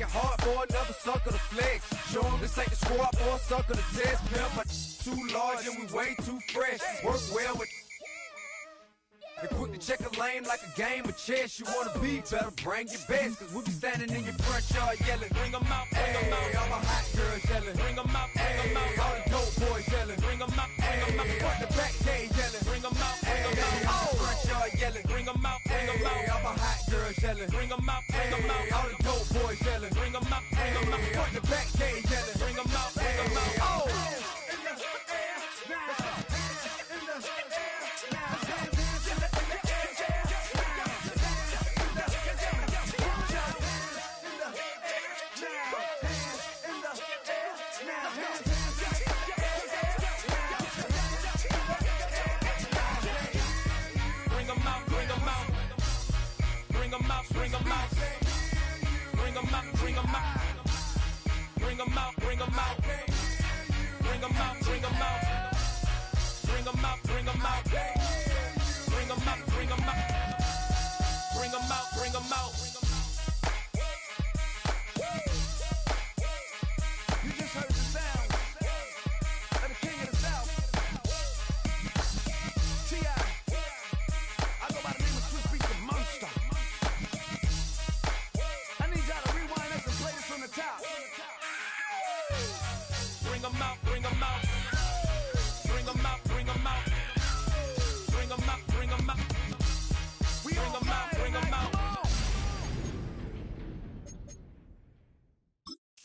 it hard for another sucker to flex. Show 'em this ain't the squad or a sucker to test. Pimp, my too large and we way too fresh. Work well with and quick to check a lane like a game of chess. You wanna be better, bring your best. Cause we be standing in your front yard yelling, bring 'em out, bring 'em out. All my hot girls yelling, bring 'em out, bring 'em out. All the dope boys yelling, bring 'em out, bring 'em out. Front the back gate yelling, bring 'em out, bring 'em out. All the front yard yelling, bring 'em out, bring 'em out. All my hot girls yelling, bring 'em out, bring 'em out. All the dope boys yelling, bring 'em out, bring 'em out. Front the back gate yelling, bring 'em out, bring 'em out. Oh! Bring 'em out, bring 'em out. Bring 'em out, bring 'em out. Bring 'em out, bring 'em out. Bring 'em out, bring 'em out. Bring 'em out, bring 'em out. Bring 'em out, bring 'em out. Bring 'em out, bring 'em out. You just heard the sound of the king of the south, T.I. I go by the name of Swiss Beats the Monster. I need y'all to rewind this and play this from the top. Bring 'em out, bring 'em out. Bring 'em out, bring 'em out. Bring 'em out, bring 'em out. We Bring 'em out, bring 'em out.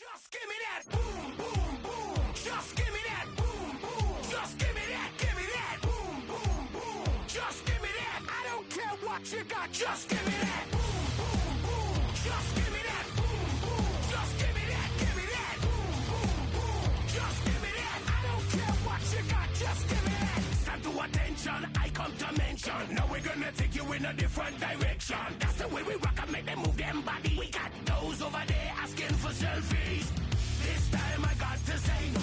Just give me that boom, boom, boom. Just give me that boom, boom. Just give me that, give me that boom, boom, boom. Just give me that. I don't care what you got. Just give me that boom, boom, boom. Just give me that boom, boom. Just give me that, give me that boom, boom, boom. Just give me that. I don't care what you got. Just give me that. Stand to attention. I come to mention. Now we're gonna take you in a different direction. That's the way we rock and make them move them body. We got those over there asking for selfies. This time I got to say no.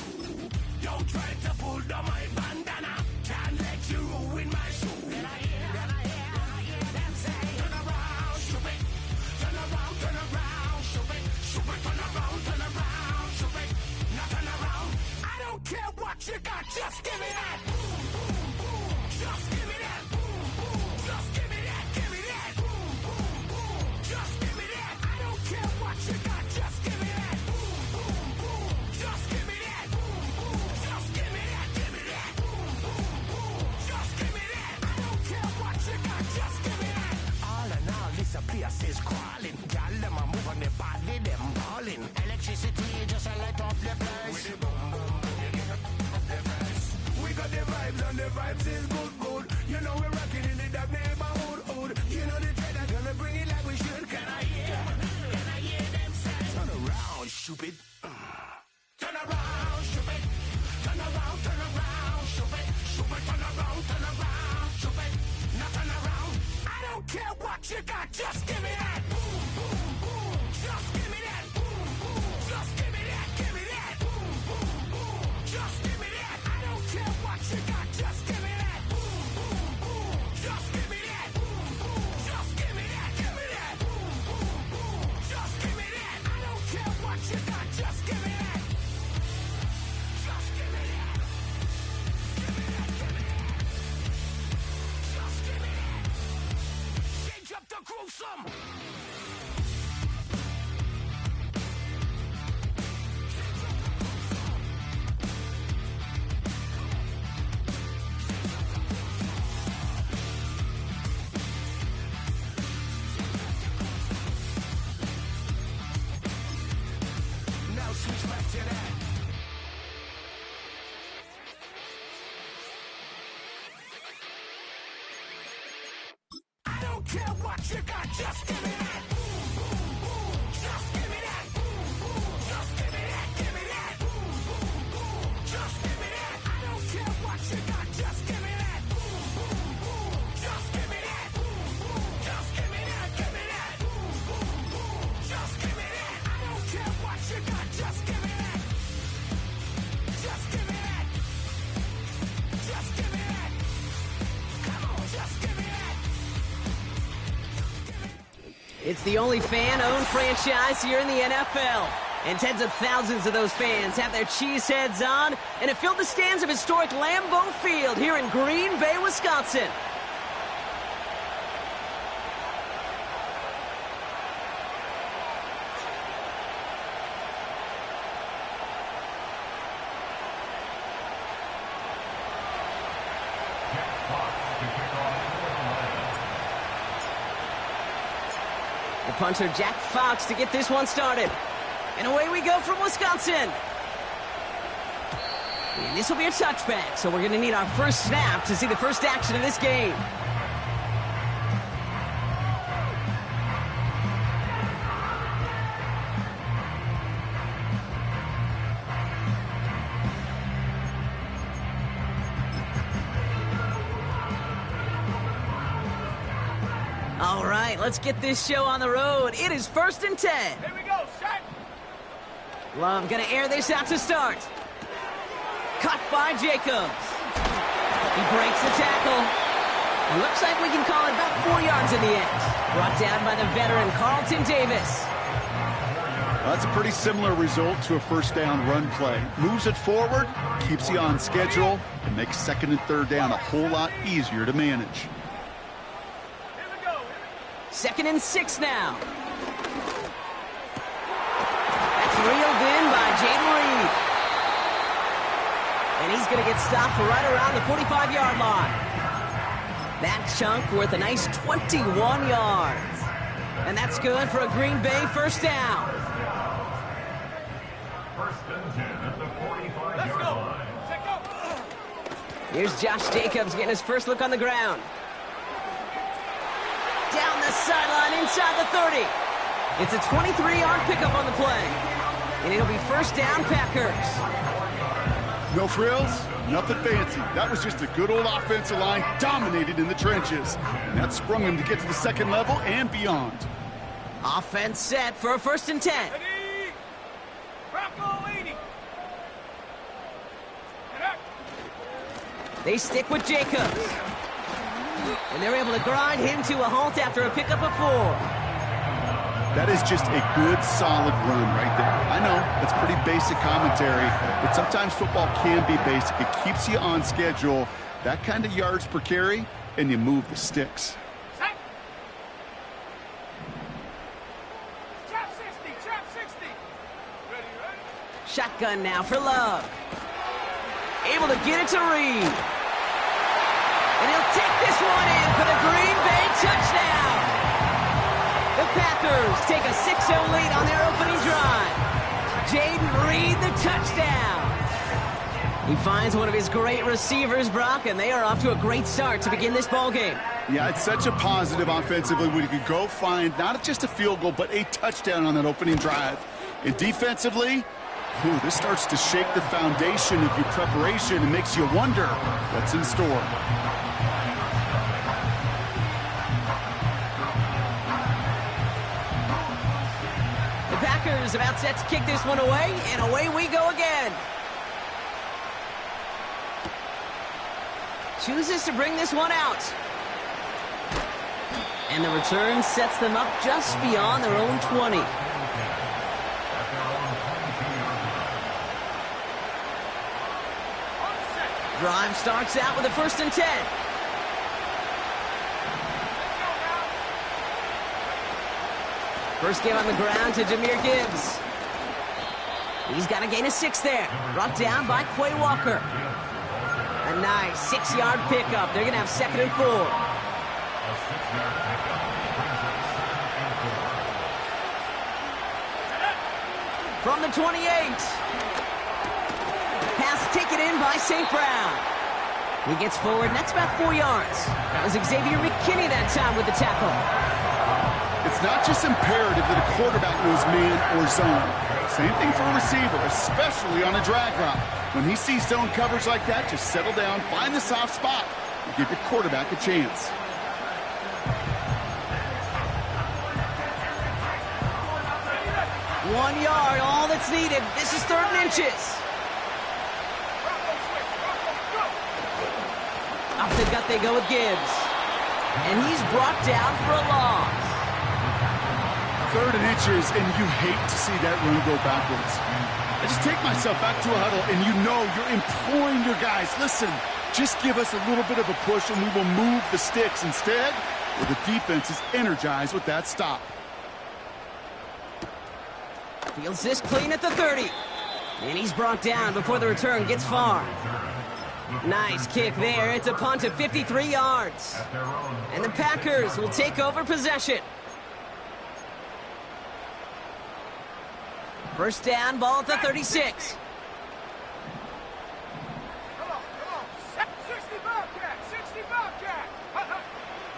Don't try to pull down my bandana. Can't let you ruin my shoe. Then I hear them say, turn around, shoot it. Turn around, shoot it. Shoot it, turn around, shoot it. Now turn around. I don't care what you got, just give me that. Boom, boom, boom. Just give me that. Boom, boom. Just give me that, give me that. Boom, boom, boom. Just give me that. I don't care what you got. It's the only fan-owned franchise here in the NFL. And tens of thousands of those fans have their cheeseheads on, and it filled the stands of historic Lambeau Field here in Green Bay, Wisconsin. The punter, Jack Fox, to get this one started. And away we go from Wisconsin. And this will be a touchback, so we're going to need our first snap to see the first action of this game. All right, let's get this show on the road. It is 1st and 10. Here we go, set. Love gonna air this out to start. Cut by Jacobs. He breaks the tackle. It looks like we can call it about 4 yards in the end. Brought down by the veteran Carlton Davis. That's a pretty similar result to a first down run play. Moves it forward, keeps you on schedule, and makes 2nd and 3rd down a whole lot easier to manage. 2nd and 6 now. That's reeled in by Jaden Reed. And he's going to get stopped right around the 45-yard line. That chunk worth a nice 21 yards. And that's good for a Green Bay first down. Let's go. Check up. Here's Josh Jacobs getting his first look on the ground. Down the sideline inside the 30. It's a 23-yard pickup on the play. And it'll be first down Packers. No frills, nothing fancy. That was just a good old offensive line dominated in the trenches. And that sprung him to get to the 2nd level and beyond. Offense set for a 1st and 10. Ready. Bronco 80. Get up. They stick with Jacobs. And they're able to grind him to a halt after a pickup of 4. That is just a good, solid run right there. I know, it's pretty basic commentary, but sometimes football can be basic. It keeps you on schedule, that kind of yards per carry, and you move the sticks. Set. Trap 60, trap 60. Ready, ready. Shotgun now for Love. Able to get it to Reed. And he'll take this one in for the Green Bay touchdown. The Packers take a 6-0 lead on their opening drive. Jaden Reed, the touchdown. He finds one of his great receivers, Brock, and they are off to a great start to begin this ball game. Yeah, it's such a positive offensively when you can go find not just a field goal, but a touchdown on that opening drive. And defensively, this starts to shake the foundation of your preparation and makes you wonder what's in store. The Packers about set to kick this one away, and away we go again. Chooses to bring this one out. And the return sets them up just beyond their own 20. Drive starts out with a 1st and 10. First game on the ground to Jahmyr Gibbs. He's got to gain a 6 there. Brought down by Quay Walker. A nice 6-yard pickup. They're going to have 2nd and 4. From the 28. Pass taken in by St. Brown. He gets forward, and that's about 4 yards. That was Xavier McKinney that time with the tackle. It's not just imperative that a quarterback knows man or zone. Same thing for a receiver, especially on a drag route. When he sees zone coverage like that, just settle down, find the soft spot, and give your quarterback a chance. One yard, all that's needed. This is 3rd and inches. Off the gut they go with Gibbs. And he's brought down for a loss. 3rd and inches, and you hate to see that run go backwards. I just take myself back to a huddle, and you know you're imploring your guys, listen, just give us a little bit of a push, and we will move the sticks. Instead, well, the defense is energized with that stop. Fields this clean at the 30. And he's brought down before the return gets far. Nice kick there. It's a punt of 53 yards. And the Packers will take over possession. First down, ball at the 36.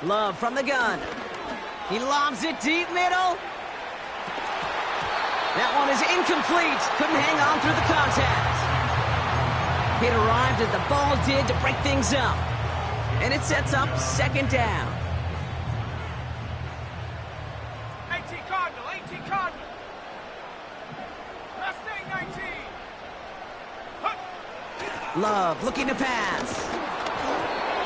Love from the gun. He lobs it deep middle. That one is incomplete. Couldn't hang on through the contact. It arrived as the ball did to break things up. And it sets up second down. 18 Cardinal, 18 Cardinal. Mustang 19. Love looking to pass.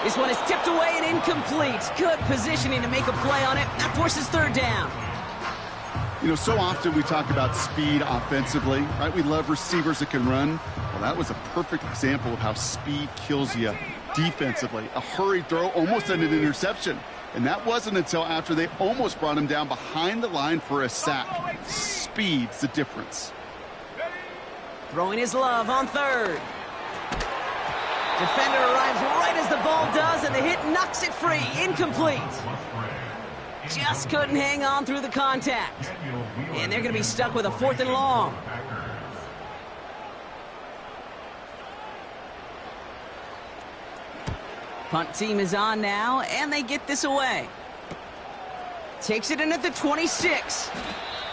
This one is tipped away and incomplete. Good positioning to make a play on it. That forces third down. You know, so often we talk about speed offensively, right? We love receivers that can run. Well, that was a perfect example of how speed kills you defensively. A hurried throw almost ended an interception. And that wasn't until after they almost brought him down behind the line for a sack. Speed's the difference. Throwing his Love on third. Defender arrives right as the ball does, and the hit knocks it free. Incomplete. Just couldn't hang on through the contact. And they're going to be stuck with a 4th and long. Punt team is on now, and they get this away. Takes it in at the 26.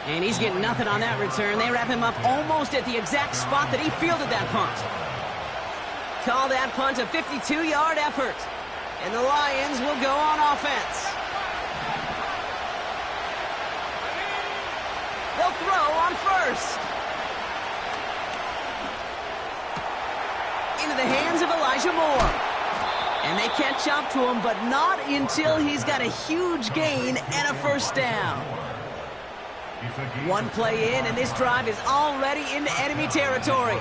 And he's getting nothing on that return. They wrap him up almost at the exact spot that he fielded that punt. Call that punt a 52-yard effort. And the Lions will go on offense. They'll throw on first. Into the hands of Elijah Moore. And they catch up to him, but not until he's got a huge gain and a first down. One play in, and this drive is already into enemy territory.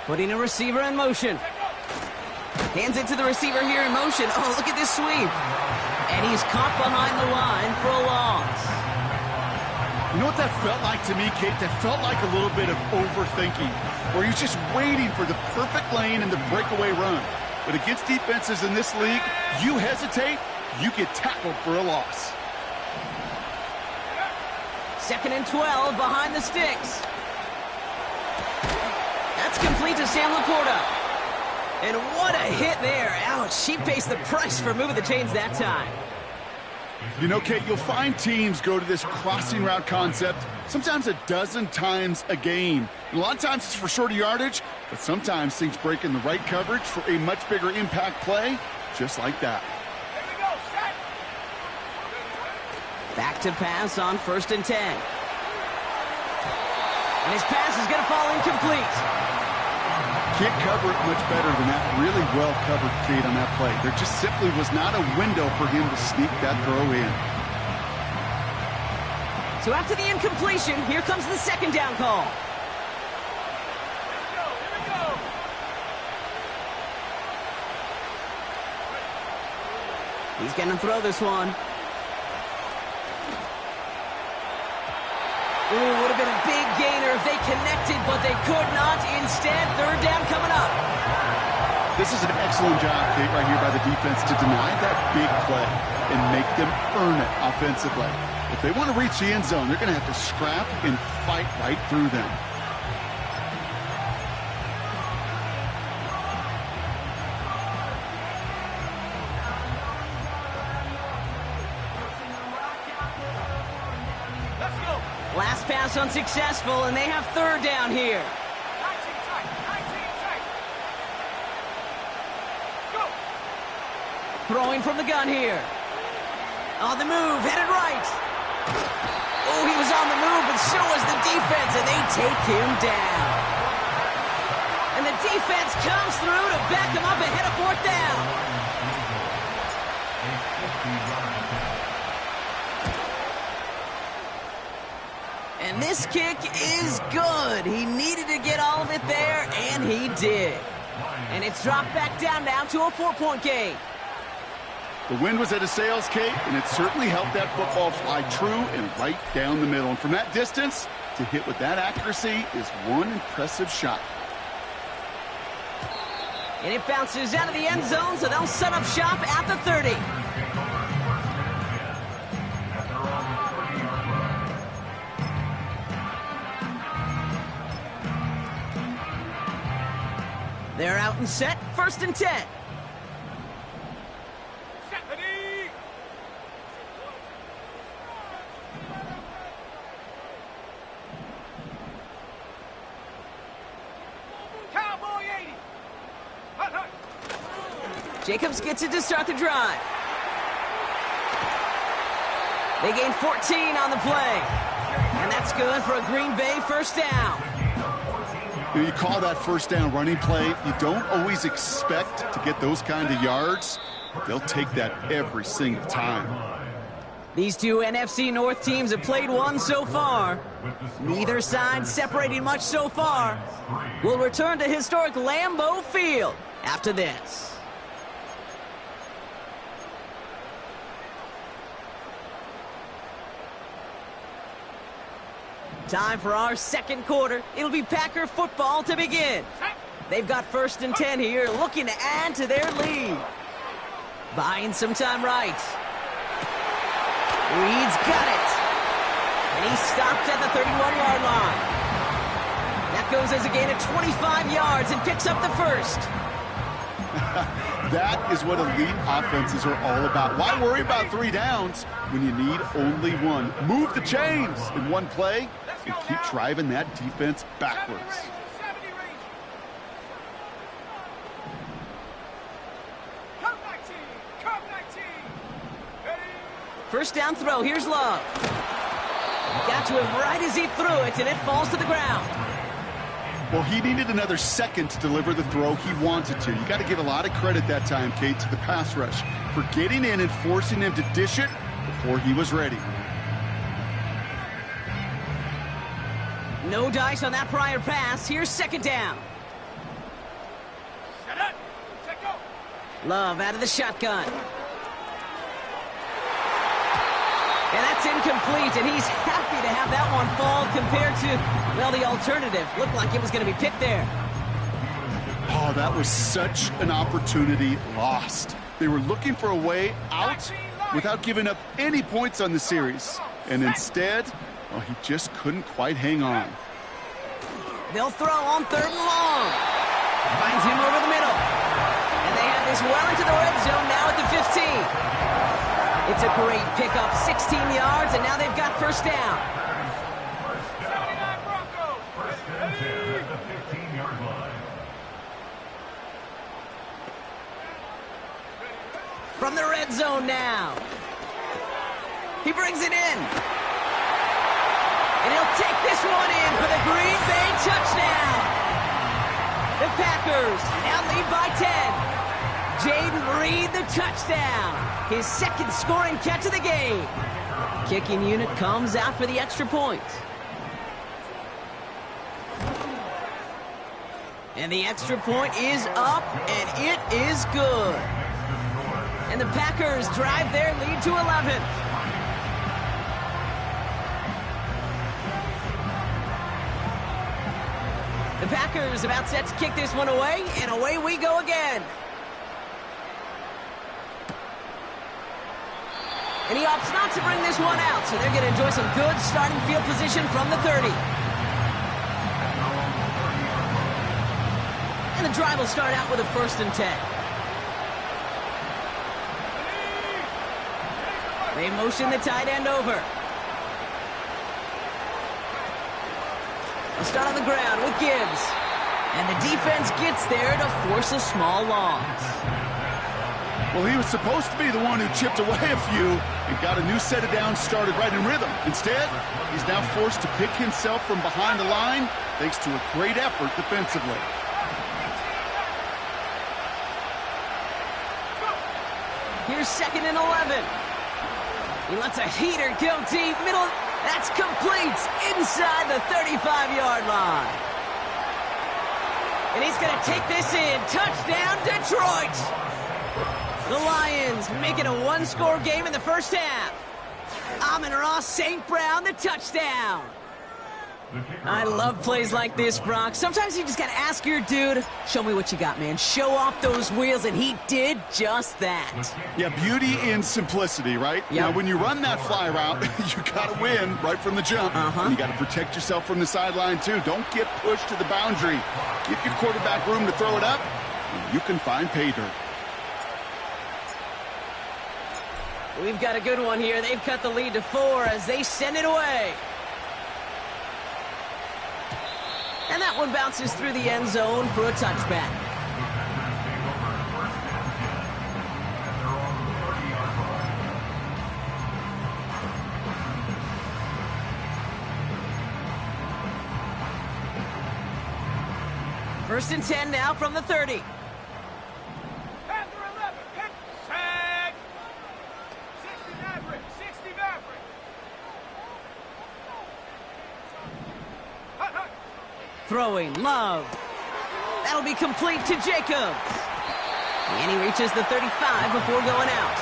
Putting a receiver in motion. Hands it to the receiver here in motion. Oh, look at this sweep. And he's caught behind the line for a loss. You know what that felt like to me, Kate? That felt like a little bit of overthinking, where he's just waiting for the perfect lane and the breakaway run. But against defenses in this league, you hesitate, you get tackled for a loss. 2nd and 12 behind the sticks. That's complete to Sam Laporta. And what a hit there. Ouch, she pays the price for moving the chains that time. You know, Kate, you'll find teams go to this crossing route concept sometimes a dozen times a game. And a lot of times it's for shorter yardage, but sometimes things break in the right coverage for a much bigger impact play, just like that. Back to pass on 1st and 10. And his pass is going to fall incomplete. Can't cover it much better than that. Really well covered, Kate, on that play. There just simply was not a window for him to sneak that throw in. So after the incompletion, here comes the 2nd down call. He's going to throw this one. Ooh, would have been a big gainer if they connected, but they could not. Instead, 3rd down coming up. This is an excellent job, Kate, right here by the defense to deny that big play and make them earn it offensively. If they want to reach the end zone, they're going to have to scrap and fight right through them. Last pass unsuccessful, and they have 3rd down here. 19 tight. Go. Throwing from the gun here. On the move, headed right. Oh, he was on the move, but so was the defense, and they take him down. defense comes through to back them up ahead of fourth down. And this kick is good. He needed to get all of it there, and he did. And it's dropped back down now to a 4-point game. The wind was at a sails, Kate, and it certainly helped that football fly true and right down the middle. And from that distance, to hit with that accuracy is one impressive shot. And it bounces out of the end zone, so they'll set up shop at the 30. They're out and set, 1st and 10. Jacobs gets it to start the drive. They gain 14 on the play. And that's good for a Green Bay 1st down. You call that 1st down running play. You don't always expect to get those kind of yards. They'll take that every single time. These two NFC North teams have played one so far. Neither side separating much so far. We'll return to historic Lambeau Field after this. Time for our 2nd quarter. It'll be Packer football to begin. They've got 1st and 10 here, looking to add to their lead. Buying some time right. Reed's got it. And he's stopped at the 31-yard line. That goes as a gain of 25 yards and picks up the 1st. That is what elite offenses are all about. Why worry about 3 downs when you need only one? Move the chains in one play and keep driving that defense backwards. First down throw. Here's Love. Got to him right as he threw it, and it falls to the ground. Well, he needed another second to deliver the throw he wanted to. You got to give a lot of credit that time, Kate, to the pass rush for getting in and forcing him to dish it before he was ready. No dice on that prior pass. Here's 2nd down. Love out of the shotgun. And that's incomplete, and he's happy to have that one fall compared to, well, the alternative. Looked like it was going to be picked there. Oh, that was such an opportunity lost. They were looking for a way out without giving up any points on the series. And instead, well, he just couldn't quite hang on. They'll throw on 3rd and long. Finds him over the middle. And they have this well into the red zone now at the 15. It's a great pickup, 16 yards, and now they've got 1st down. From the red zone now. He brings it in. And he'll take this one in for the Green Bay touchdown. The Packers now lead by 10. Jaden Reed, the touchdown. His 2nd scoring catch of the game. Kicking unit comes out for the extra point. And the extra point is up, and it is good. And the Packers drive their lead to 11. The Packers about set to kick this one away, and away we go again. And he opts not to bring this one out, so they're going to enjoy some good starting field position from the 30. And the drive will start out with a 1st and 10. They motion the tight end over. They'll start on the ground with Gibbs. And the defense gets there to force a small loss. Well, he was supposed to be the one who chipped away a few and got a new set of downs started right in rhythm. Instead, he's now forced to pick himself from behind the line thanks to a great effort defensively. Here's 2nd and 11. He lets a heater go deep. Middle. That's complete inside the 35-yard line. And he's going to take this in. Touchdown, Detroit. The Lions make it a one-score game in the first half. Amon-Ra St. Brown, the touchdown. I love plays like this, Brock. Sometimes you just got to ask your dude, show me what you got, man. Show off those wheels, and he did just that. Yeah, beauty in simplicity, right? Yep. Now, when you run that fly route, you got to win right from the jump. And you got to protect yourself from the sideline, too. Don't get pushed to the boundary. Give your quarterback room to throw it up, and you can find pay dirt. We've got a good one here. They've cut the lead to 4 as they send it away. And that one bounces through the end zone for a touchback. First and 10 now from the 30. Panther 11, hit, sag. 60 Maverick, 60 Maverick. Hut, hut. Throwing, Love. That'll be complete to Jacobs. And he reaches the 35 before going out.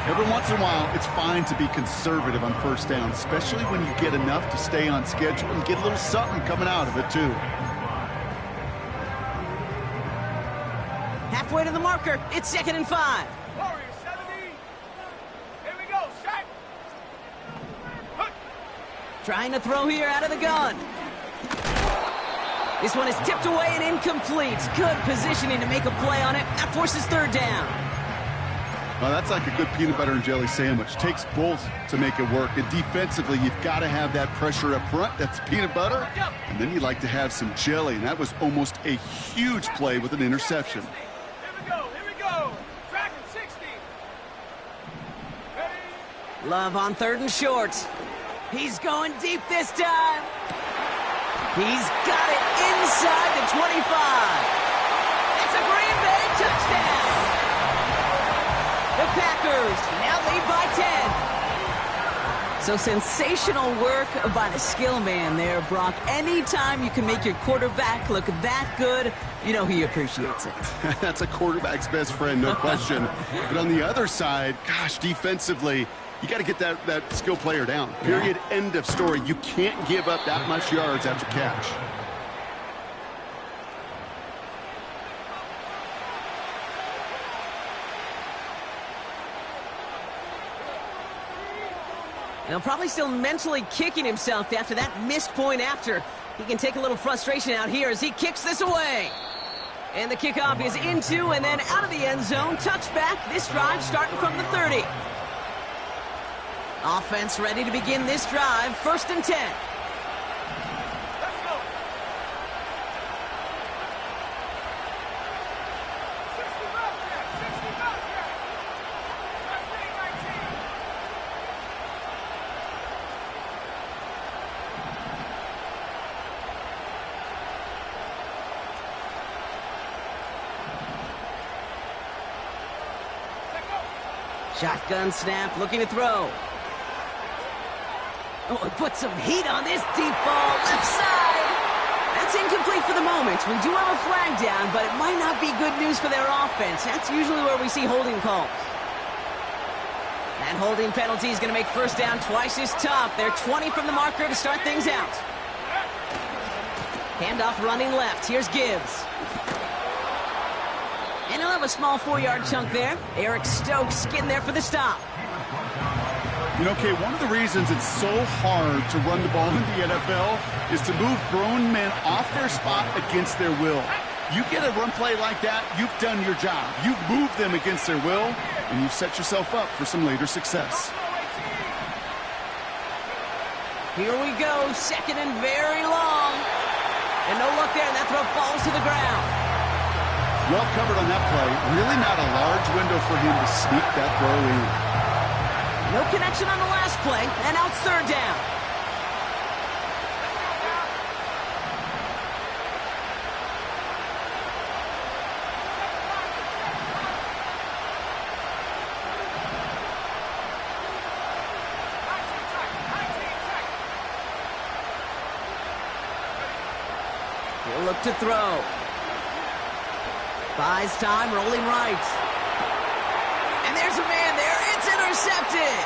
Every once in a while, it's fine to be conservative on first down, especially when you get enough to stay on schedule and get a little something coming out of it, too. Halfway to the marker. It's 2nd and 5. Warrior 70. Here we go, set. Hut. Trying to throw here out of the gun. This one is tipped away and incomplete. Good positioning to make a play on it. That forces 3rd down. Well, that's like a good peanut butter and jelly sandwich. Takes both to make it work. And defensively, you've got to have that pressure up front. That's peanut butter. And then you'd like to have some jelly. And that was almost a huge play with an interception. Here we go, here we go. Dragon 60. Ready? Love on 3rd and short. He's going deep this time. He's got it inside the 25. It's a Green Bay touchdown. The Packers now lead by 10. So sensational work by the skill man there, Brock. Anytime you can make your quarterback look that good, you know he appreciates it. That's a quarterback's best friend, no question. But on the other side, gosh, defensively, you got to get that skill player down. Period. Yeah. End of story. You can't give up that much yards after catch. Now probably still mentally kicking himself after that missed point after. He can take a little frustration out here as he kicks this away. And the kickoff is into and then out of the end zone. Touchback. This drive starting from the 30. Offense ready to begin this drive. 1st and 10. Let's go. 60 Bobcat, 60 Bobcat. First thing 19. Let go. Shotgun snap, looking to throw. Oh, he put some heat on this deep ball, left side. That's incomplete for the moment. We do have a flag down, but it might not be good news for their offense. That's usually where we see holding calls. That holding penalty is going to make first down twice as tough. They're 20 from the marker to start things out. Handoff running left. Here's Gibbs. And he'll have a small 4-yard chunk there. Eric Stokes getting there for the stop. You know, Kay, one of the reasons it's so hard to run the ball in the NFL is to move grown men off their spot against their will. You get a run play like that, you've done your job. You've moved them against their will, and you've set yourself up for some later success. Here we go, 2nd and very long. And no luck there, and that throw falls to the ground. Well covered on that play. Really not a large window for him to sneak that throw in. No connection on the last play, and now it's 3rd down. They'll look to throw. Buys time, rolling right. And there's a man there. It's intercepted.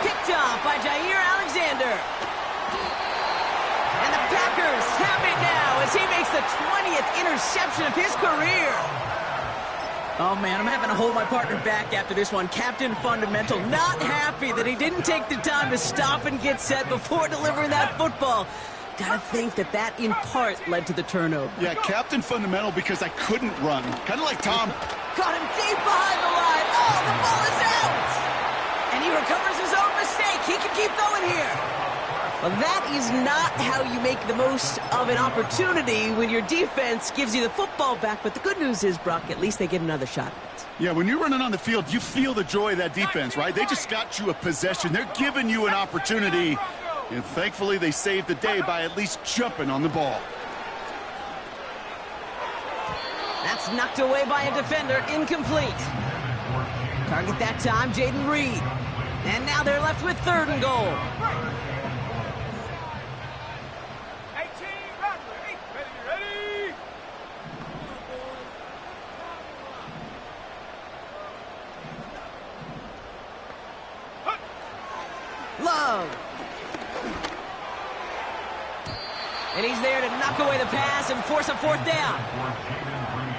Picked off by Jair Alexander. And the Packers have it now as he makes the 20th interception of his career. Oh, man, I'm having to hold my partner back after this one. Captain Fundamental not happy that he didn't take the time to stop and get set before delivering that football. Gotta think that in part led to the turnover. Yeah, Captain Fundamental because I couldn't run. Kind of like Tom. Got him deep behind the line. Oh, the ball is out. And he recovers his own mistake. He can keep going here. Well, that is not how you make the most of an opportunity when your defense gives you the football back. But the good news is, Brock, at least they get another shot at it. Yeah, when you're running on the field, you feel the joy of that defense, right? They just got you a possession. They're giving you an opportunity. And thankfully, they saved the day by at least jumping on the ball. That's knocked away by a defender, incomplete. Target that time, Jaden Reed. And now they're left with 3rd and goal. Love. And he's there to knock away the pass and force a 4th down.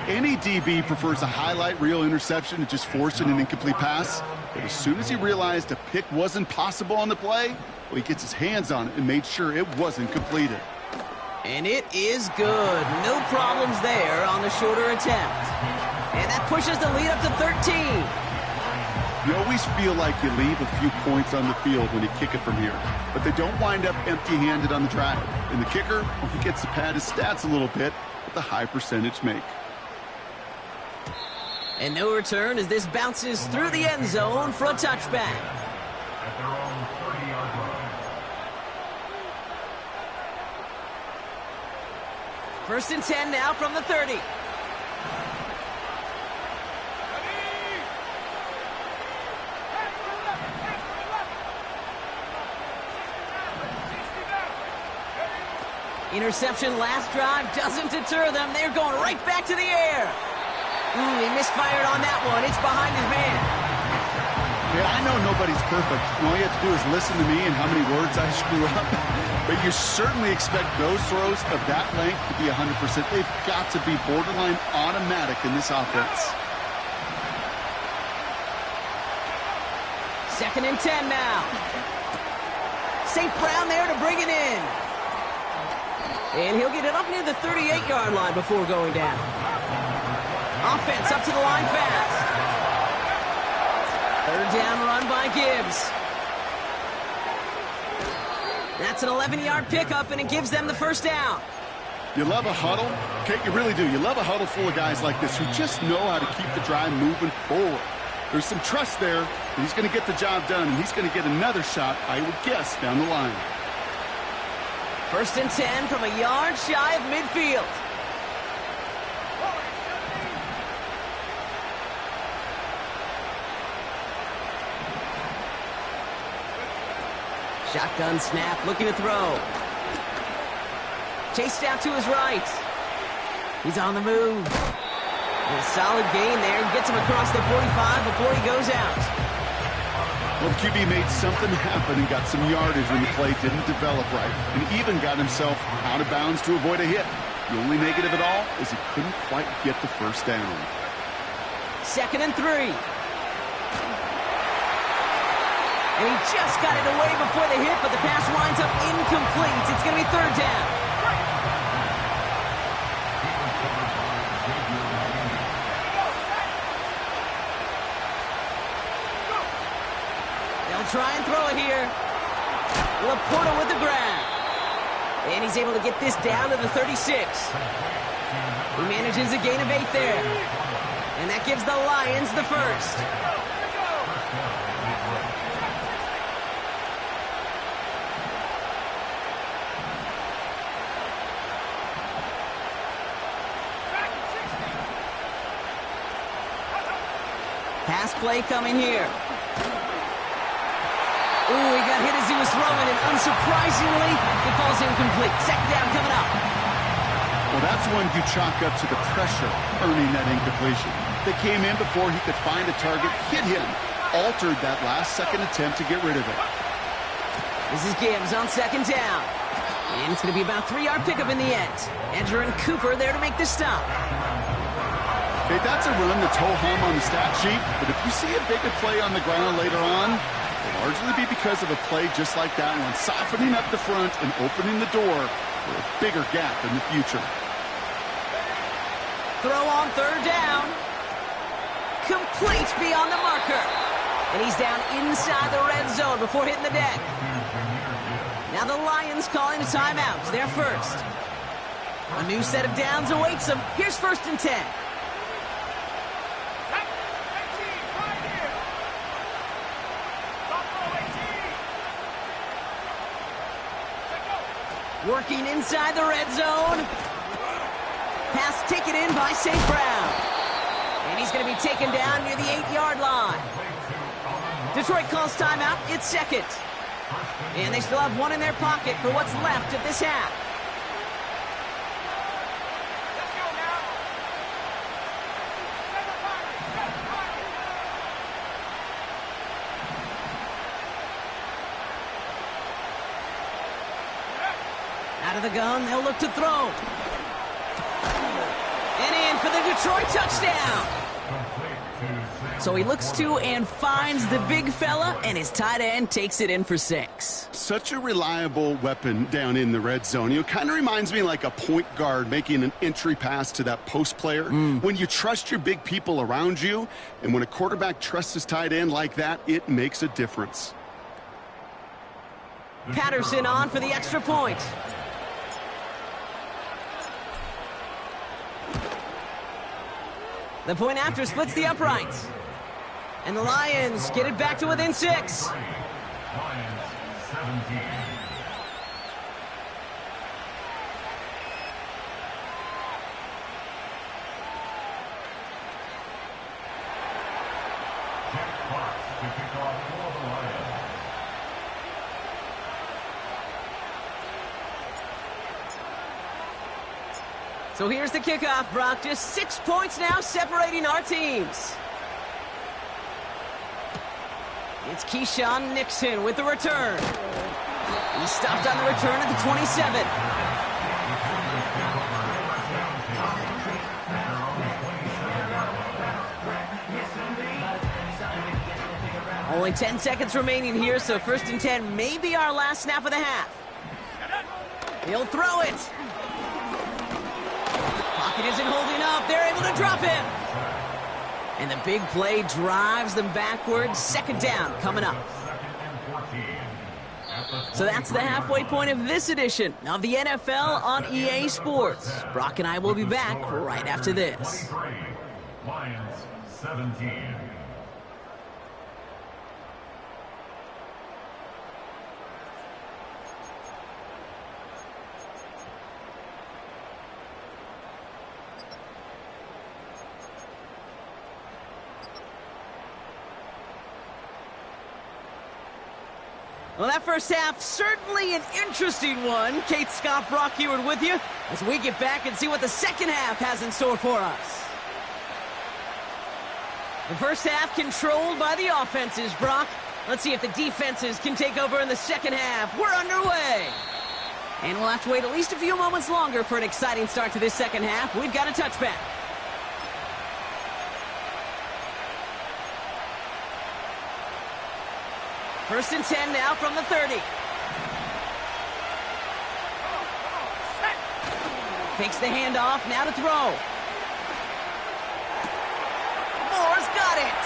Any DB prefers a highlight reel interception to just forcing an incomplete pass. But as soon as he realized a pick wasn't possible on the play, well, he gets his hands on it and made sure it wasn't completed. And it is good. No problems there on the shorter attempt. And that pushes the lead up to 13. You always feel like you leave a few points on the field when you kick it from here. But they don't wind up empty-handed on the drive. And the kicker, well, he gets to pad his stats a little bit with a high percentage make. And no return as this bounces through the end zone for a touchback. First and 10 now from the 30. Interception last drive doesn't deter them. They're going right back to the air. He misfired on that one. It's behind his man. Yeah, I know nobody's perfect. All you have to do is listen to me and how many words I screw up. But you certainly expect those throws of that length to be 100%. They've got to be borderline automatic in this offense. 2nd and 10 now. St. Brown there to bring it in. And he'll get it up near the 38-yard line before going down. Offense up to the line fast. 3rd down run by Gibbs. That's an 11-yard pickup, and it gives them the 1st down. You love a huddle? Okay, you really do. You love a huddle full of guys like this who just know how to keep the drive moving forward. There's some trust there that he's going to get the job done, and he's going to get another shot, I would guess, down the line. 1st and 10 from a yard shy of midfield. Shotgun snap, looking to throw. Chased out to his right. He's on the move. And a solid gain there. Gets him across the 45 before he goes out. Well, the QB made something happen and got some yardage when the play didn't develop right, and even got himself out of bounds to avoid a hit. The only negative at all is he couldn't quite get the 1st down. 2nd and 3. And he just got it away before the hit, but the pass winds up incomplete. It's going to be 3rd down. They'll try and throw it here. Laporta with the grab. And he's able to get this down to the 36. He manages a gain of 8 there. And that gives the Lions the 1st. Pass play coming here. Ooh, he got hit as he was throwing, and unsurprisingly, it falls incomplete. 2nd down coming up. Well, that's one you chalk up to the pressure earning that incompletion. They came in before he could find a target, hit him, altered that last-second attempt to get rid of it. This is Gibbs on second down. And it's going to be about a 3-yard pickup in the end. Edger and Cooper there to make the stop. Okay, that's a run that's ho-hum on the stat sheet, but if you see a bigger play on the ground later on, it'll largely be because of a play just like that one, softening up the front and opening the door for a bigger gap in the future. Throw on third down. Complete beyond the marker. And he's down inside the red zone before hitting the deck. Now the Lions calling a timeout. They're first. A new set of downs awaits them. Here's 1st and 10. Working inside the red zone. Pass taken in by St. Brown. And he's going to be taken down near the 8-yard line. Detroit calls timeout. It's second. And they still have one in their pocket for what's left of this half. Out of the gun, they'll look to throw. And in for the Detroit touchdown. So he looks to and finds the big fella, and his tight end takes it in for 6. Such a reliable weapon down in the red zone. It kind of reminds me like a point guard making an entry pass to that post player. When you trust your big people around you, and when a quarterback trusts his tight end like that, it makes a difference. Patterson on for the extra point. The point after splits the uprights. And the Lions get it back to within 6. Lions 17. Check box to kick off for the Lions. So here's the kickoff, Brock. Just 6 points now separating our teams. It's Keyshawn Nixon with the return. He stopped on the return at the 27. Only 10 seconds remaining here, so 1st and 10 may be our last snap of the half. He'll throw it. Pocket isn't holding up. They're able to drop him. And the big play drives them backwards. 2nd down coming up. So that's the halfway point of this edition of the NFL on EA Sports. Brock and I will be back right after this. Lions 17. Well, that first half, certainly an interesting one. Kate Scott, Brock Heward with you as we get back and see what the second half has in store for us. The first half controlled by the offenses, Brock. Let's see if the defenses can take over in the second half. We're underway. And we'll have to wait at least a few moments longer for an exciting start to this second half. We've got a touchback. First and 10 now from the 30. Takes the handoff, now to throw. Moore's got it.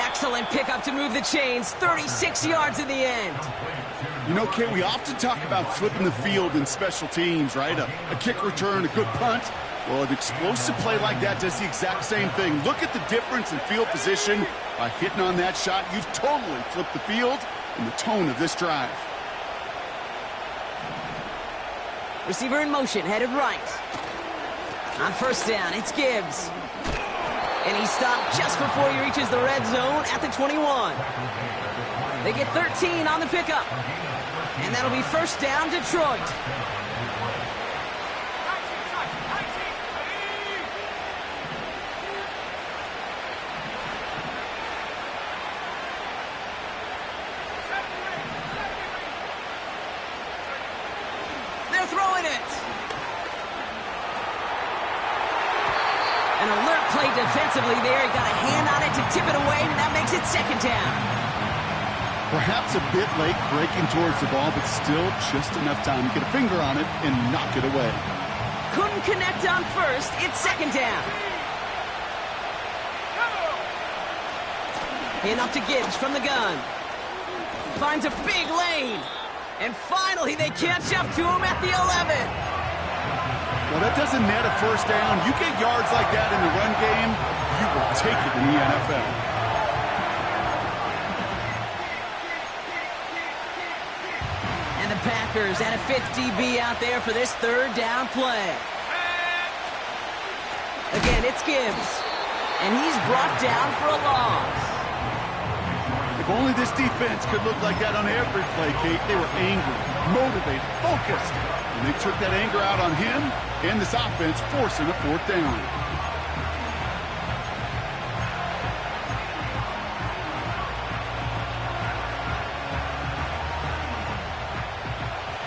Excellent pickup to move the chains. 36 yards in the end. You know, Kate, we often talk about flipping the field in special teams, right? A kick return, a good punt. Well, an explosive play like that does the exact same thing. Look at the difference in field position. By hitting on that shot, you've totally flipped the field and the tone of this drive. Receiver in motion, headed right. On first down, it's Gibbs. And he stopped just before he reaches the red zone at the 21. They get 13 on the pickup. And that'll be first down, Detroit. An alert play defensively there. He got a hand on it to tip it away, and that makes it second down. Perhaps a bit late breaking towards the ball, but still just enough time to get a finger on it and knock it away. Couldn't connect on first. It's second down. Enough to Gibbs from the gun. Finds a big lane. And finally, they catch up to him at the 11. Well, that doesn't net a first down. You get yards like that in the run game, you will take it in the NFL. And the Packers at a 50 DB out there for this third down play. Again, it's Gibbs. And he's brought down for a loss. If only this defense could look like that on every play, Kate. They were angry, motivated, focused. And they took that anger out on him and this offense, forcing a fourth down.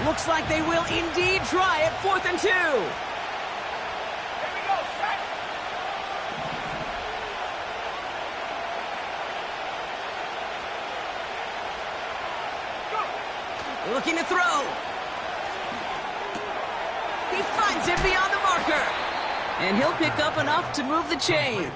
Looks like they will indeed try it. 4th and 2. Looking to throw. He finds it beyond the marker. And he'll pick up enough to move the chains.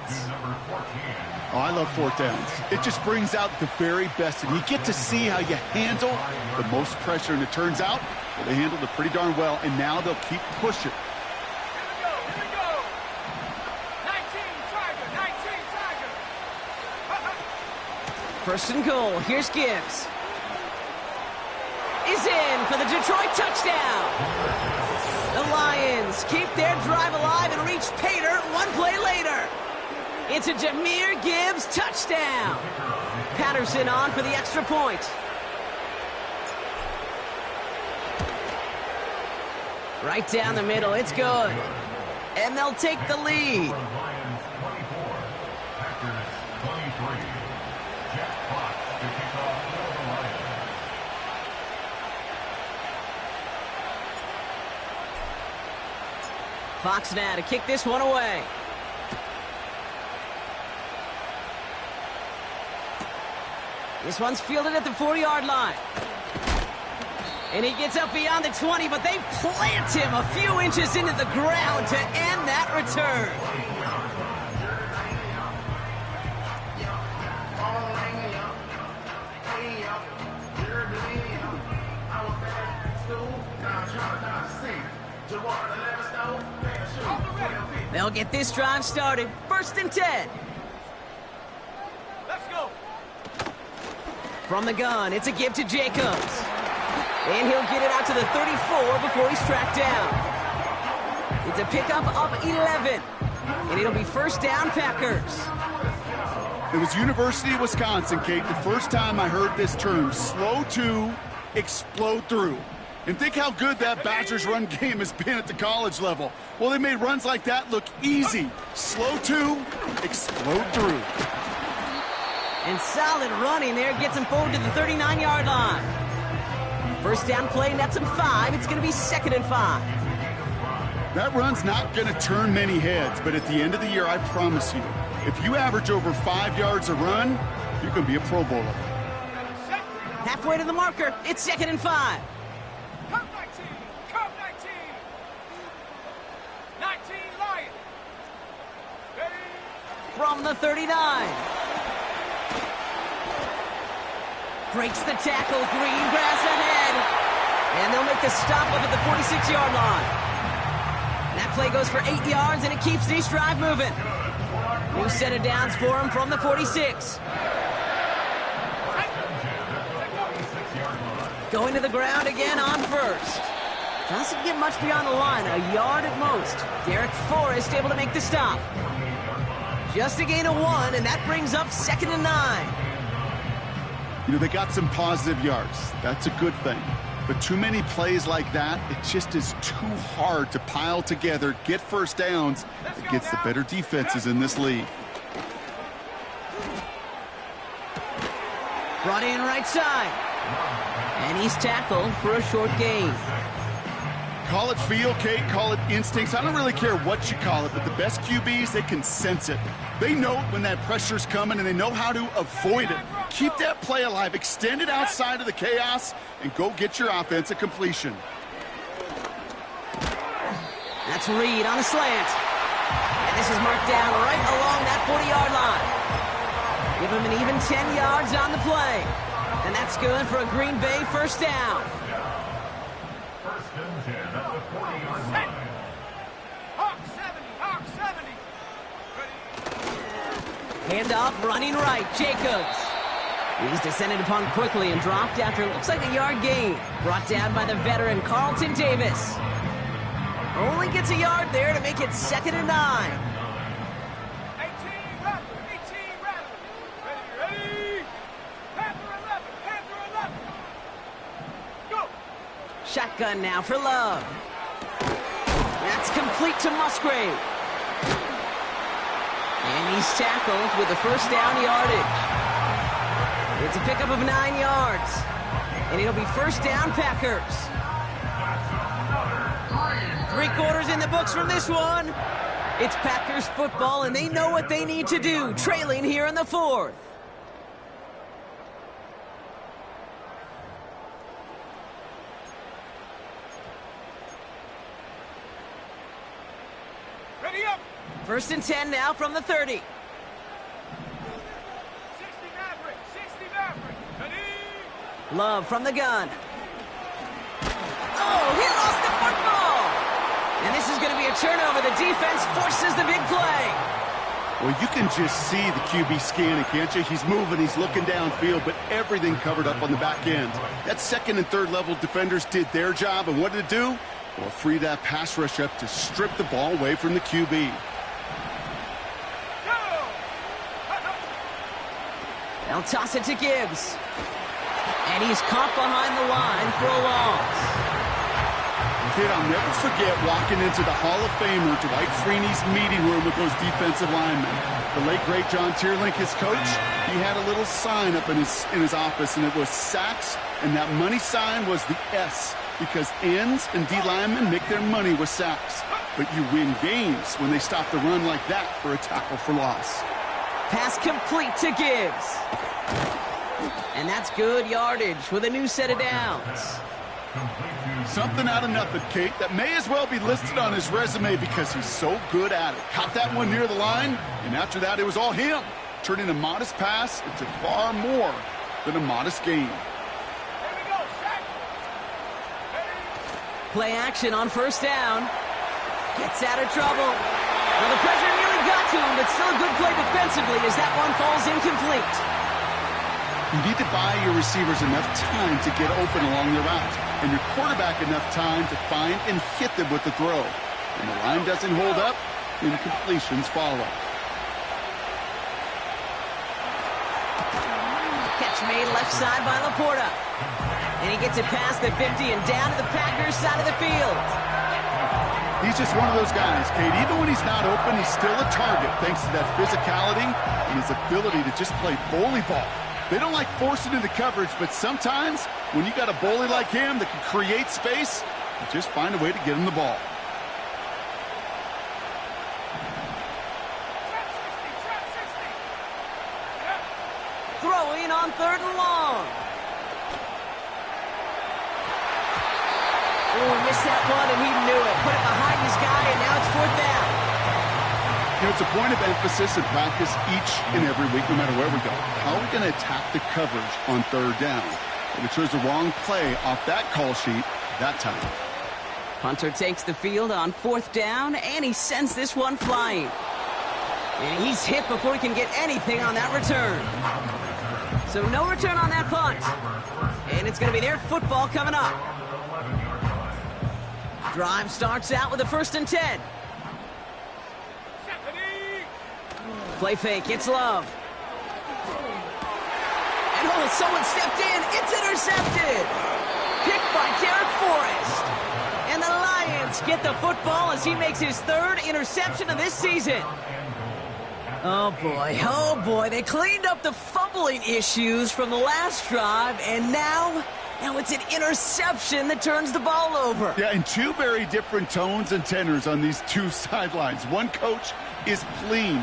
Oh, I love fourth downs. It just brings out the very best. And you get to see how you handle the most pressure. And it turns out, well, they handled it pretty darn well. And now they'll keep pushing. Here we go. 19 Tiger. 1st and goal. Here's Gibbs. Is in for the Detroit touchdown. The Lions keep their drive alive and reach Pater one play later. It's a Jahmyr Gibbs touchdown. Patterson on for the extra point. Right down the middle, it's good. And they'll take the lead. Lions 24, Packers 23. Jeff Fox to kick off for the Lions. Fox now to kick this one away. This one's fielded at the 4-yard line. And he gets up beyond the 20, but they plant him a few inches into the ground to end that return. They'll get this drive started. 1st and 10. Let's go. From the gun, it's a give to Jacobs. And he'll get it out to the 34 before he's tracked down. It's a pickup of 11. And it'll be 1st down, Packers. It was University of Wisconsin, Kate, the first time I heard this term, slow to explode through. And think how good that Badgers run game has been at the college level. Well, they made runs like that look easy. Slow to explode through. And solid running there gets him forward to the 39-yard line. 1st down play, nets him 5. It's going to be 2nd and 5. That run's not going to turn many heads, but at the end of the year, I promise you, if you average over 5 yards a run, you're going to be a Pro Bowler. Halfway to the marker, it's 2nd and 5. Come 19. 19 Lions. Ready. From the 39. Breaks the tackle, green grass ahead. And they'll make the stop up at the 46-yard line. That play goes for 8 yards, and it keeps this drive moving. New set of downs for him from the 46. Going to the ground again on 1st. Doesn't get much beyond the line, a yard at most. Derek Forrest able to make the stop. Just a gain of 1, and that brings up 2nd and 9. You know, they got some positive yards. That's a good thing. But too many plays like that, it just is too hard to pile together, get 1st downs against the better defenses in this league. Brought in right side. And he's tackled for a short gain. Call it feel, Kate, call it instincts. I don't really care what you call it, but the best QBs, they can sense it. They know when that pressure's coming, and they know how to avoid it. Keep that play alive, extend it outside of the chaos, and go get your offense a completion. That's Reed on a slant. And this is marked down right along that 40-yard line. Give him an even 10 yards on the play. And that's good for a Green Bay first down. First and 10 at the 40-yard line. Hawk 70, Hawk 70. Handoff running right, Jacobs. He's descended upon quickly and dropped after it looks like a yard gain. Brought down by the veteran Carlton Davis. Only gets a yard there to make it 2nd and 9. 18 rattle. Ready. Panther 11. Go. Shotgun now for Love. That's complete to Musgrave. And he's tackled with the first down yardage. It's a pickup of 9 yards. And it'll be first down Packers. 3/4 in the books from this one. It's Packers football, and they know what they need to do, trailing here in the 4th. Ready up. 1st and 10 now from the 30. 60 Maverick. Ready. Love from the gun. Oh, he lost the football! And this is going to be a turnover. The defense forces the big play. Well, you can just see the QB scanning, can't you? He's moving, he's looking downfield, but everything covered up on the back end. That 2nd and 3rd level defenders did their job, and what did it do? Well, free that pass rush up to strip the ball away from the QB. They'll toss it to Gibbs. And he's caught behind the line for a loss. Kid, I'll never forget walking into the Hall of Famer Dwight Freeney's meeting room with those defensive linemen. The late, great John Tierlink, his coach, he had a little sign up in his office, and it was sacks, and that money sign was the S, because ends and D linemen make their money with sacks. But you win games when they stop the run like that for a tackle for loss. Pass complete to Gibbs. And that's good yardage with a new set of downs. Something out of nothing, Kate, that may as well be listed on his resume because he's so good at it. Caught that one near the line, and after that it was all him, turning a modest pass into far more than a modest gain. Play action on first down. Gets out of trouble. Well, the pressure nearly got to him, but still a good play defensively as that one falls incomplete. You need to buy your receivers enough time to get open along the route, and your quarterback enough time to find and hit them with the throw. When the line doesn't hold up, incompletions follow. Catch made left side by Laporta. And he gets it past the 50 and down to the Packers side of the field. He's just one of those guys, Kate. Even when he's not open, he's still a target thanks to that physicality and his ability to just play bully ball. They don't like forcing into coverage, but sometimes when you got a bully like him that can create space, you just find a way to get him the ball. Throwing on 3rd and long. Oh, he missed that one, and he knew it. Put it behind his guy, and now it's 4th down. You know, it's a point of emphasis in practice each and every week, no matter where we go. How are we going to attack the coverage on 3rd down? If we chose the wrong play off that call sheet that time. Hunter takes the field on 4th down, and he sends this one flying. And he's hit before he can get anything on that return. So no return on that punt. And it's going to be their football coming up. Drive starts out with a 1st and 10. Play fake, it's Love. And oh, someone stepped in. It's intercepted. Picked by Derek Forrest. And the Lions get the football as he makes his 3rd interception of this season. Oh boy, they cleaned up the fumbling issues from the last drive, and now Now it's an interception that turns the ball over. Yeah, and two very different tones and tenors on these two sidelines. One coach is pleading,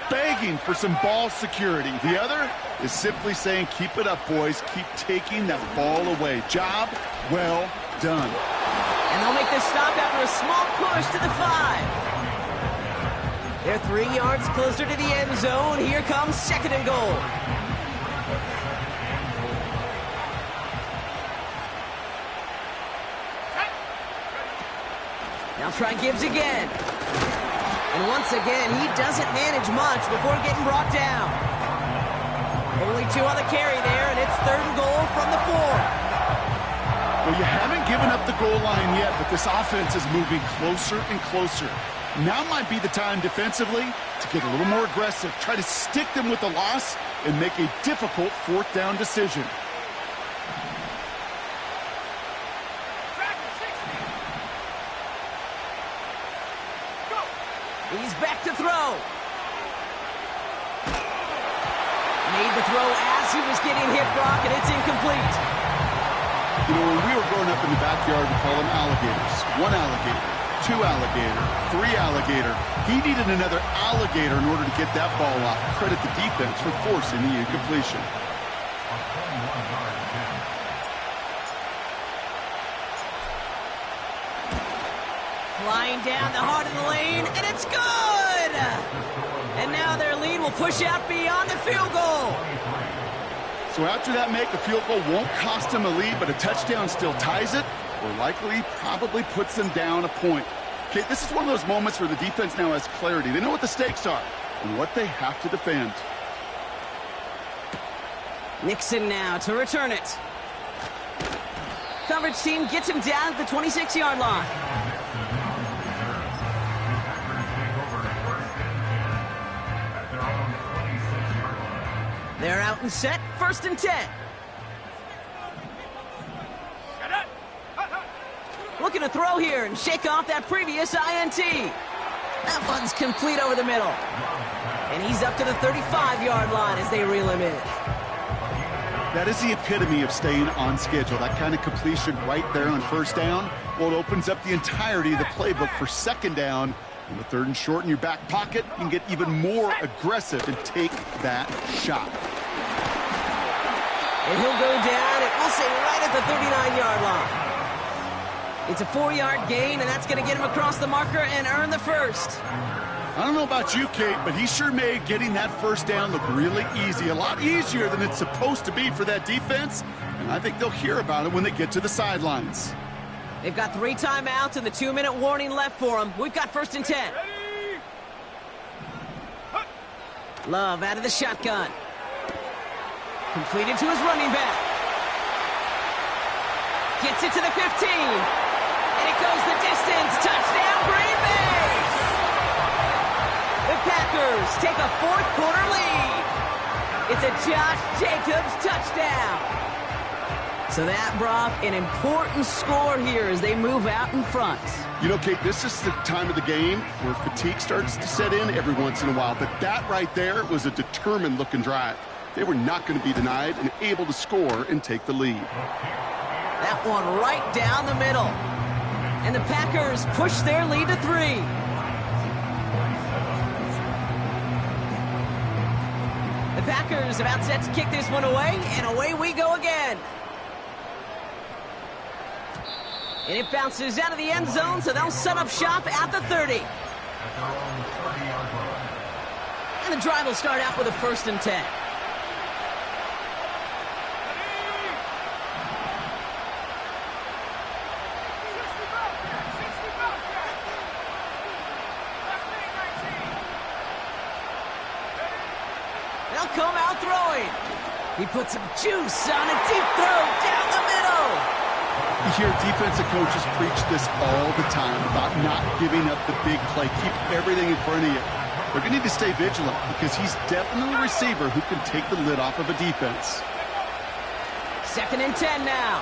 begging for some ball security. The other is simply saying, keep it up, boys. Keep taking that ball away. Job well done. And they'll make this stop after a small push to the 5. They're 3 yards closer to the end zone. Here comes 2nd and goal. Now try Gibbs again. And once again, he doesn't manage much before getting brought down. Only 2 on the carry there, and it's 3rd and goal from the 4. Well, you haven't given up the goal line yet, but this offense is moving closer and closer. Now might be the time defensively to get a little more aggressive, try to stick them with the loss, and make a difficult 4th down decision. He's back to throw. Made the throw as he was getting hit, Brock, and it's incomplete. You know, when we were growing up in the backyard, we call them alligators. 1 alligator, 2 alligator, 3 alligator. He needed another alligator in order to get that ball off. Credit the defense for forcing the incompletion. Flying down the heart of the lane, and it's good! And now their lead will push out beyond the field goal. So after that make, the field goal won't cost them a lead, but a touchdown still ties it, or likely probably puts them down a point. Okay, this is one of those moments where the defense now has clarity. They know what the stakes are and what they have to defend. Nixon now to return it. Coverage team gets him down at the 26-yard line. They're out and set, 1st and 10. Looking to throw here and shake off that previous INT. That one's complete over the middle. And he's up to the 35-yard line as they reel him in. That is the epitome of staying on schedule. That kind of completion right there on 1st down. Well, it opens up the entirety of the playbook for 2nd down. On the 3rd and short in your back pocket, you can get even more aggressive and take that shot. And he'll go down, and we'll say right at the 39-yard line. It's a 4-yard gain, and that's going to get him across the marker and earn the 1st. I don't know about you, Kate, but he sure made getting that 1st down look really easy. A lot easier than it's supposed to be for that defense, and I think they'll hear about it when they get to the sidelines. They've got 3 timeouts and the 2-minute warning left for them. We've got 1st and 10. Love out of the shotgun. Completed to his running back. Gets it to the 15. And it goes the distance. Touchdown, Green Bay! The Packers take a 4th quarter lead. It's a Josh Jacobs touchdown. So that, Brock, an important score here as they move out in front. You know, Kate, this is the time of the game where fatigue starts to set in every once in a while. But that right there was a determined-looking drive. They were not going to be denied and able to score and take the lead. That one right down the middle. And the Packers push their lead to 3. The Packers about set to kick this one away, and away we go again. And it bounces out of the end zone, so they'll set up shop at the 30. And the drive will start out with a 1st and 10. They'll come out throwing. He puts some juice on a deep throw down the middle. You hear defensive coaches preach this all the time about not giving up the big play. Keep everything in front of you. They're going to need to stay vigilant because he's definitely a receiver who can take the lid off of a defense. 2nd and 10 now.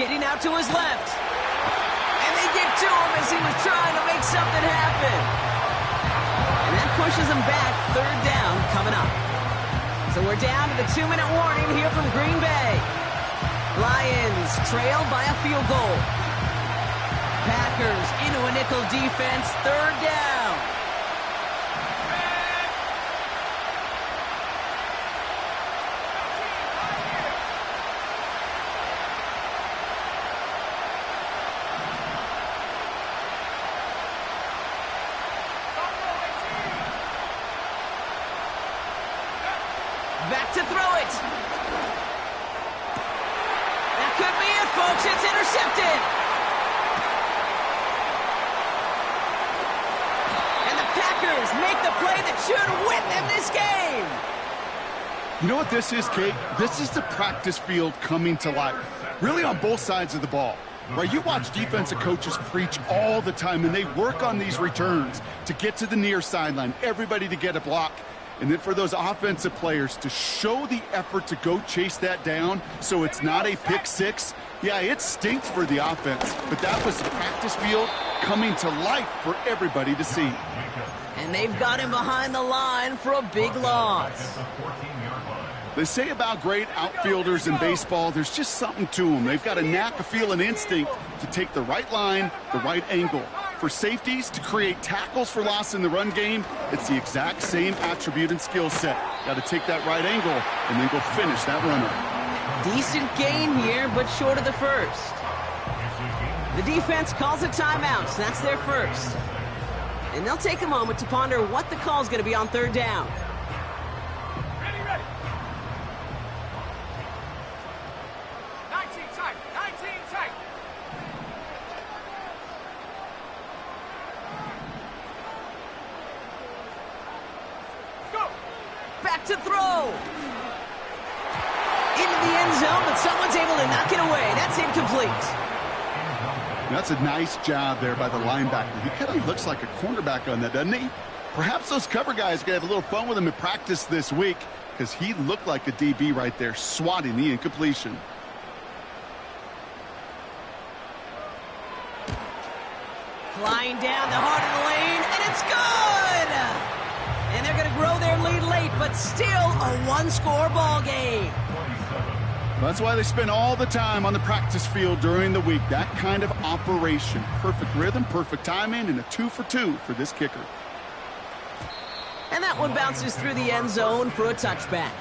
Getting out to his left. And they get to him as he was trying to make something happen. And that pushes him back. 3rd down coming up. So we're down to the 2-minute warning here from Green Bay. Lions trail by a field goal. Packers into a nickel defense, third down. Back to throw it. That could be it, folks. It's intercepted. And the Packers make the play that should win them this game. You know what this is, Kate? This is the practice field coming to life. Really on both sides of the ball. Right, you watch defensive coaches preach all the time, and they work on these returns to get to the near sideline, everybody to get a block. And then for those offensive players to show the effort to go chase that down so it's not a pick six, yeah, it stinks for the offense. But that was the practice field coming to life for everybody to see. And they've got him behind the line for a big loss. They say about great outfielders in baseball, there's just something to them. They've got a knack, a feel, and instinct to take the right line, the right angle. For safeties to create tackles for loss in the run game, it's the exact same attribute and skill set. Got to take that right angle and then go finish that runner. Decent gain here, but short of the first. The defense calls a timeout, so that's their first. And they'll take a moment to ponder what the call is going to be on third down. Ready. 19 tight. Go. Back to throw. Into the end zone, but someone's able to knock it away. That's incomplete. That's a nice job there by the linebacker. He kind of looks like a cornerback on that, doesn't he? Perhaps those cover guys are going to have a little fun with him in practice this week because he looked like a DB right there, swatting the incompletion. Flying down the heart of the lane, and it's good! And they're going to grow their lead late, but still a one-score ball game. That's why they spend all the time on the practice field during the week. That kind of operation. Perfect rhythm, perfect timing, and a 2 for 2 for this kicker. And that one bounces through the end zone for a touchback.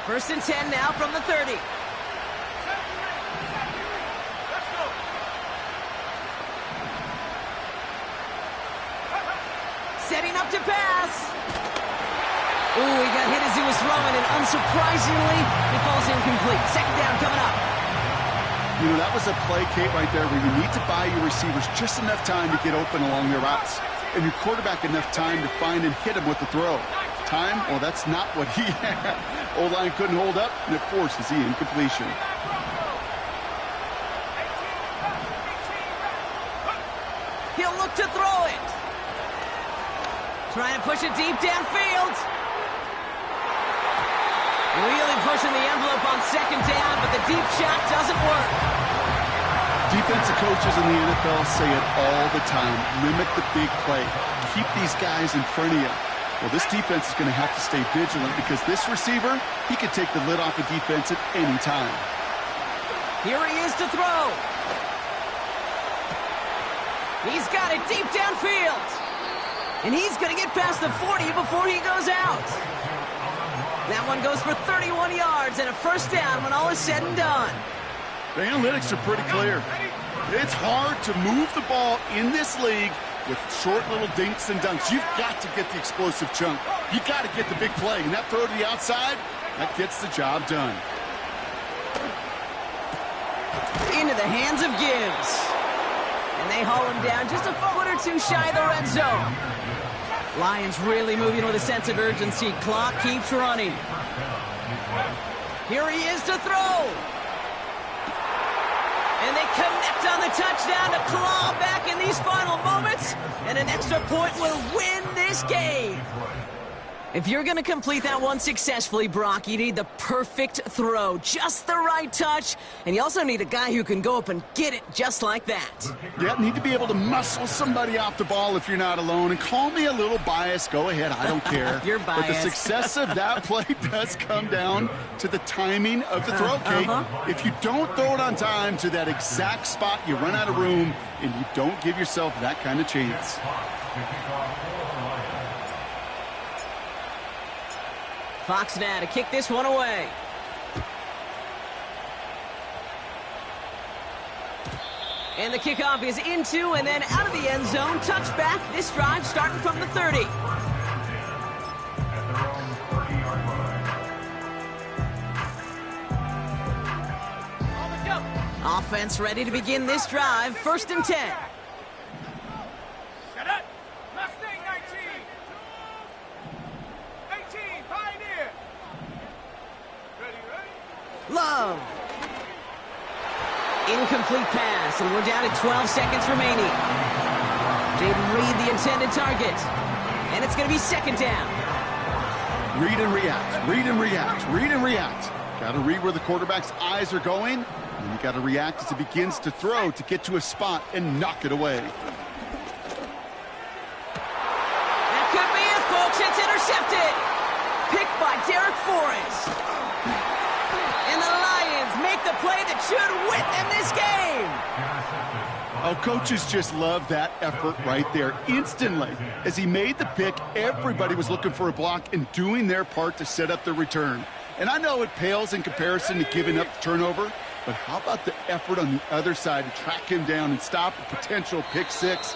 First and 10 now from the 30. Setting up to pass. Ooh, he got hit as he was throwing, and unsurprisingly, he falls incomplete. Second down coming up. You know, that was a play, Kate, right there where you need to buy your receivers just enough time to get open along their routes, and your quarterback enough time to find and hit him with the throw. Time? Well, that's not what he had. O-line couldn't hold up, and it forces the incompletion. He'll look to throw it. Trying to push it deep downfield. Really pushing the envelope on second down, but the deep shot doesn't work. Defensive coaches in the NFL say it all the time. Limit the big play. Keep these guys in front of you. Well, this defense is going to have to stay vigilant because this receiver, he could take the lid off a defense at any time. Here he is to throw. He's got it deep downfield. And he's going to get past the 40 before he goes out. That one goes for 31 yards and a first down when all is said and done. The analytics are pretty clear. It's hard to move the ball in this league with short little dinks and dunks. You've got to get the explosive chunk. You've got to get the big play. And that throw to the outside, that gets the job done. Into the hands of Gibbs. And they haul him down just a foot or two shy of the red zone. Lions really moving with a sense of urgency. Clock keeps running. Here he is to throw. And they connect on the touchdown to claw back in these final moments. And an extra point will win this game. If you're going to complete that one successfully, Brock, you need the perfect throw, just the right touch, and you also need a guy who can go up and get it just like that. Yeah, need to be able to muscle somebody off the ball if you're not alone. And call me a little biased. Go ahead. I don't care. You're biased. But the success of that play does come down to the timing of the throw, Kate. If you don't throw it on time to that exact spot, you run out of room, and you don't give yourself that kind of chance. Fox now to kick this one away. And the kickoff is into and then out of the end zone. Touchback. This drive starting from the 30. Offense ready to begin this drive. 1st and 10. Love. Incomplete pass, and we're down at 12 seconds remaining. Jaden Reed, the intended target. And it's going to be 2nd down. Read and react, read and react, read and react. Got to read where the quarterback's eyes are going, and you got to react as he begins to throw to get to a spot and knock it away. That could be it, folks. It's intercepted. Picked by Derek Forrest. And the Lions make the play that should win them this game. Oh, coaches just love that effort right there. Instantly, as he made the pick, everybody was looking for a block and doing their part to set up the return. And I know it pales in comparison to giving up the turnover, but how about the effort on the other side to track him down and stop a potential pick six?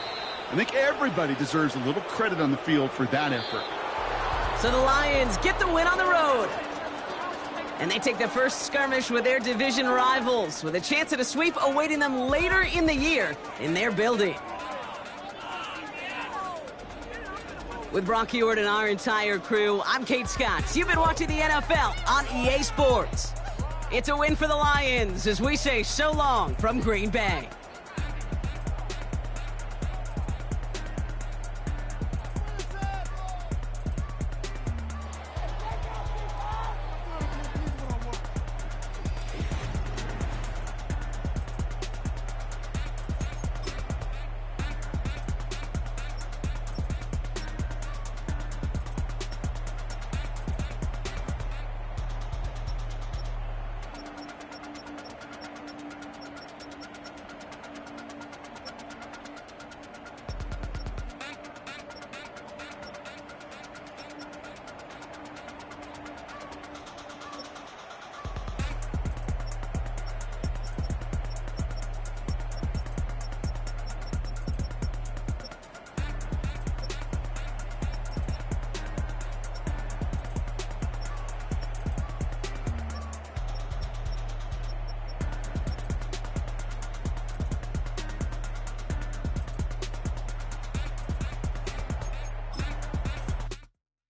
I think everybody deserves a little credit on the field for that effort. So the Lions get the win on the road. And they take the first skirmish with their division rivals, with a chance at a sweep awaiting them later in the year in their building. With Brock Heward and our entire crew, I'm Kate Scott. You've been watching the NFL on EA Sports. It's a win for the Lions as we say so long from Green Bay.